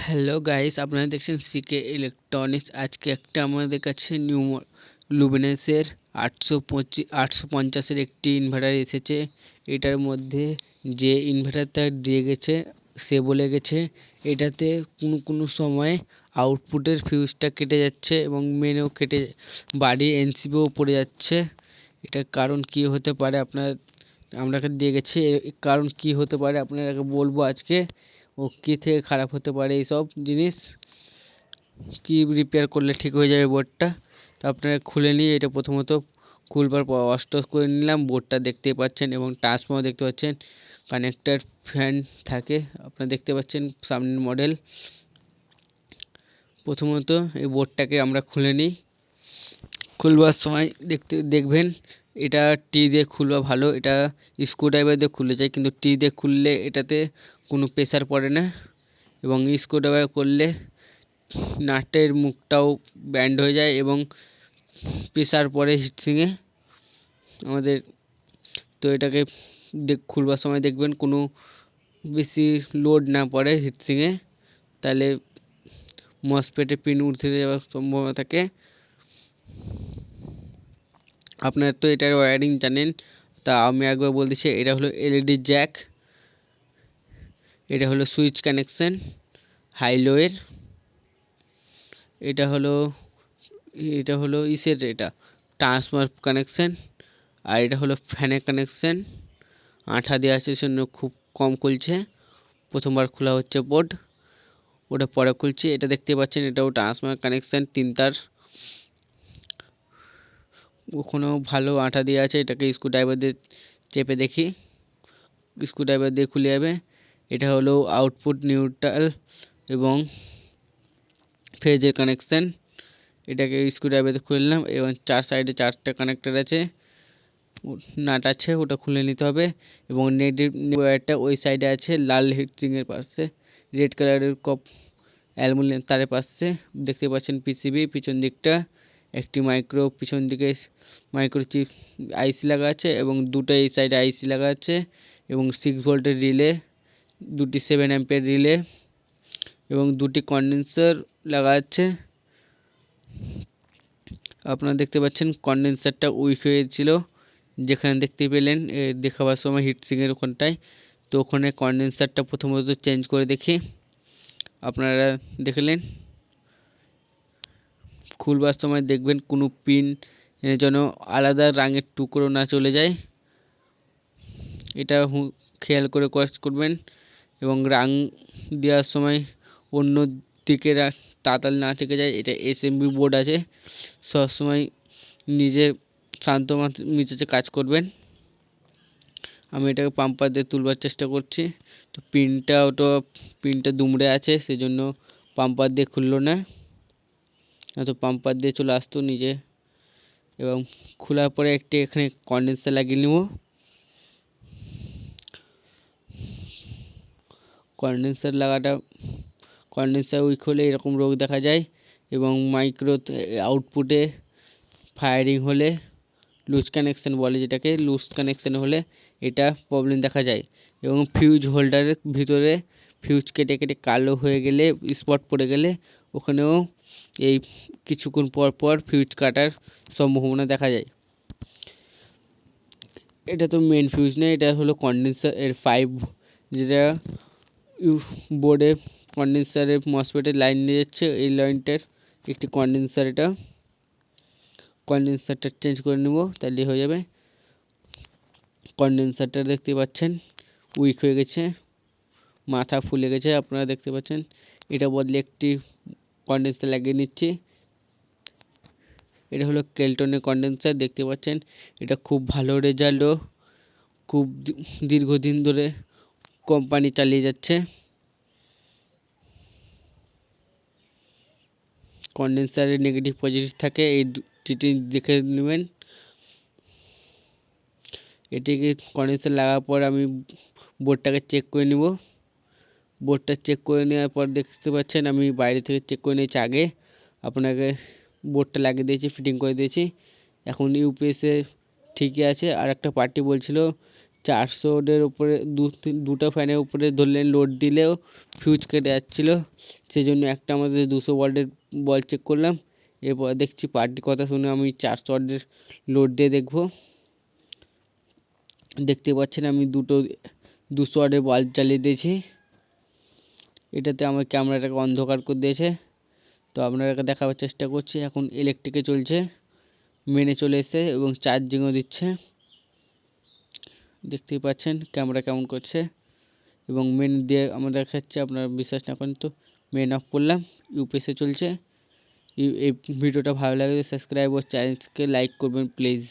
Hello guys, আপনারা দেখছেন সিকে electronics. আজকে একটা আমাদের কাছে নিউ লুমিনাসের 850 একটি ইনভার্টার এসেছে। এটার মধ্যে যে ইনভার্টারটা দিয়ে গেছে সে বলে গেছে এটাতে কোনো সময় আউটপুটের ফিউজটা কেটে যাচ্ছে এবং মেনও কেটে বাড়ির এনসিবিও পড়ে যাচ্ছে। এটার কারণ কি হতে পারে আপনাকে দিয়ে গেছে, কারণ কি হতে পারে আপনাকে বলবো আজকে। ও কী থেকে খারাপ হতে পারে এইসব জিনিস, কি রিপেয়ার করলে ঠিক হয়ে যাবে বোর্ডটা। তো আপনারা খুলে নিয়ে এটা প্রথমত খুলবার পর অস্টস করে নিলাম। বোর্ডটা দেখতে পাচ্ছেন এবং ট্রান্সফর্মার দেখতে পাচ্ছেন, কানেক্টার ফ্যান থাকে আপনারা দেখতে পাচ্ছেন সামনের মডেল। প্রথমত এই বোর্ডটাকে আমরা খুলে নিই। খুলবার সময় দেখবেন এটা টি দিয়ে খুলবা ভালো, এটা স্ক্রুড্রাইভার দিয়ে খুলে যায়, কিন্তু টি দিয়ে খুললে এটাতে কোনো প্রেসার পড়ে না এবং স্ক্রুড্রাইভার করলে নাটের মুখটাও ব্যান্ড হয়ে যায় এবং প্রেসার পড়ে হিটসিংয়ে আমাদের। তো এটাকে খুলবার সময় দেখবেন কোনো বেশি লোড না পড়ে হিটসিংয়ে, তাহলে মসফেটে পিন উঠে যাওয়ার সম্ভাবনা থাকে। আপনারা তো এটার ওয়্যারিং জানেন, তা আমি একবার বলতেছি। এটা হলো এলইডি জ্যাক, এটা হলো সুইচ কানেকশন হাই লোয়ের, এটা হলো ইসের এটা ট্রান্সফর্মার কানেকশন, আর এটা হলো ফ্যানের কানেকশন। আঠা দেওয়া আছে সেজন্য খুব কম খুলছে, প্রথমবার খোলা হচ্ছে বোর্ড, ওটা পরে খুলছি। এটা দেখতে পাচ্ছেন এটাও ট্রান্সফর্মার কানেকশন 3 তার, ওখানেও ভালো আঠা দেওয়া আছে। এটাকে স্ক্রুড্রাইভার দিয়ে চেপে দেখি, স্ক্রুড্রাইভার দিয়ে খুলে যাবে। এটা হলো আউটপুট নিউট্রাল এবং ফেজের কানেকশন, এটাকে স্ক্রুড্রাইভার দিয়ে খুললাম এবং চার সাইডে 4টা কানেক্টর আছে, নাট আছে, ওটা খুলে নিতে হবে। এবং নেগেটিভ ওয়্যারটা ওই সাইডে আছে, লাল হিটসিংয়ের পাশে, রেড কালারের অ্যালুমিনিয়াম তারের পাশে দেখতে পাচ্ছেন পিসিবি। পিছন দিকটা একটি মাইক্রো, পিছন দিকে মাইক্রোচিপ আইসি লাগা আছে এবং দুটো এই সাইডে আইসি লাগা আছে এবং 6 ভোল্টের রিলে, দুটি 7 অ্যাম্পের রিলে এবং দুটি কন্ডেন্সার লাগা আছে। আপনারা দেখতে পাচ্ছেন কন্ডেন্সারটা উইক হয়েছিল, যেখানে দেখতে পেলেন দেখাবার সময় হিটসিংয়ের ওখানটায়। তো ওখানে কন্ডেন্সারটা প্রথমত চেঞ্জ করে দেখি, আপনারা দেখলেন। খুলবার সময় দেখবেন কোনো পিন যেন আলাদা রঙের টুকরো না চলে যায়, এটা খেয়াল করে কাজ করবেন। এবং রাং দেওয়ার সময় অন্য দিকে তাড়াতাড়ি না থেকে যায়। এটা এসএমবি বোর্ড আছে, সবসময় নিজে শান্ত মেজাজে কাজ করবেন। আমি এটাকে পাম্পার দিয়ে তুলবার চেষ্টা করছি, তো পিনটা দুমড়ে আছে, সেজন্য পাম্পার দিয়ে খুললো না, তো পাম্পার দিয়ে চলে আসতো নিজে। এবং খোলার পরে একটি এখানে কন্ডেন্সার লাগিয়ে নেব। কন্ডেন্সার উইক হলে এরকম রোগ দেখা যায় এবং মাইক্রো আউটপুটে ফায়ারিং হলে লুজ কানেকশন বলে, যেটাকে লুজ কানেকশন হলে এটা প্রবলেম দেখা যায়। এবং ফিউজ হোল্ডারের ভিতরে ফিউজ কেটে কেটে কালো হয়ে গেলে, স্পট পড়ে গেলে, ওখানেও এই কিছুক্ষণ পর পর ফিউজ কাটার সম্ভাবনা দেখা যায়। এটা তো মেন ফিউজ নেই, এটা হলো কন্ডেন্সার এর 5, যেটা বোর্ডে কন্ডেন্সারের মসফেটের লাইন নিয়ে যাচ্ছে, এই লাইনটার একটি কন্ডেন্সার। এটা কন্ডেন্সারটা চেঞ্জ করে নেব, তাহলে হয়ে যাবে। কন্ডেন্সারটা দেখতে পাচ্ছেন উইক হয়ে গেছে, মাথা ফুলে গেছে, আপনারা দেখতে পাচ্ছেন। এটা বদলে একটি কন্ডেন্সার লাগিয়ে নিচ্ছি। এটা হলো কেলটনের কন্ডেন্সার, দেখতে পাচ্ছেন এটা খুব ভালো রেজাল্টও, খুব দীর্ঘদিন ধরে কোম্পানি চালিয়ে যাচ্ছে। কন্ডেন্সারের নেগেটিভ পজিটিভ থাকে, এই দুটি দেখে নেবেন। এটিকে কন্ডেন্সার লাগার পর আমি বোর্ডটাকে চেক করে নেব। বোর্ডটা চেক করে নেওয়ার পর দেখতে পাচ্ছেন আমি বাইরে থেকে চেক করে নিয়েছি আগে, আপনাকে বোর্ডটা লাগিয়ে দিয়েছি, ফিটিং করে দিয়েছি। এখন ইউপিএসে ঠিকই আছে। আর একটা পার্টি বলছিল 400 ওয়াটের উপরে দুটো ফ্যানের উপরে ধরলেন লোড দিলেও ফিউজ কেটে যাচ্ছিলো, সেই জন্য একটা আমাদের 200 ওয়াটের বল চেক করলাম। এরপর দেখছি পার্টির কথা শুনে আমি 400 ওয়াটের লোড দিয়ে দেখবো। দেখতে পাচ্ছেন আমি 200 ওয়াটের বাল্ব জ্বালিয়ে দিয়েছি। এটাতে আমার ক্যামেরাটাকে অন্ধকার করে দিয়েছে। তো আপনাদেরকে দেখাবার চেষ্টা করছি। এখন ইলেকট্রিকে চলছে, মেনে চলে এসেছে এবং চার্জিংও দিচ্ছে। দেখতেই পাচ্ছেন ক্যামেরা কেমন করছে এবং মেন দিয়ে আমার দেখাচ্ছে। আপনারা বিশ্বাস না করেন তো মেন অফ করলাম, ইউপিএসে চলছে। এই ভিডিওটা ভালো লাগলে সাবস্ক্রাইব ও চ্যানেলকে লাইক করবেন প্লিজ।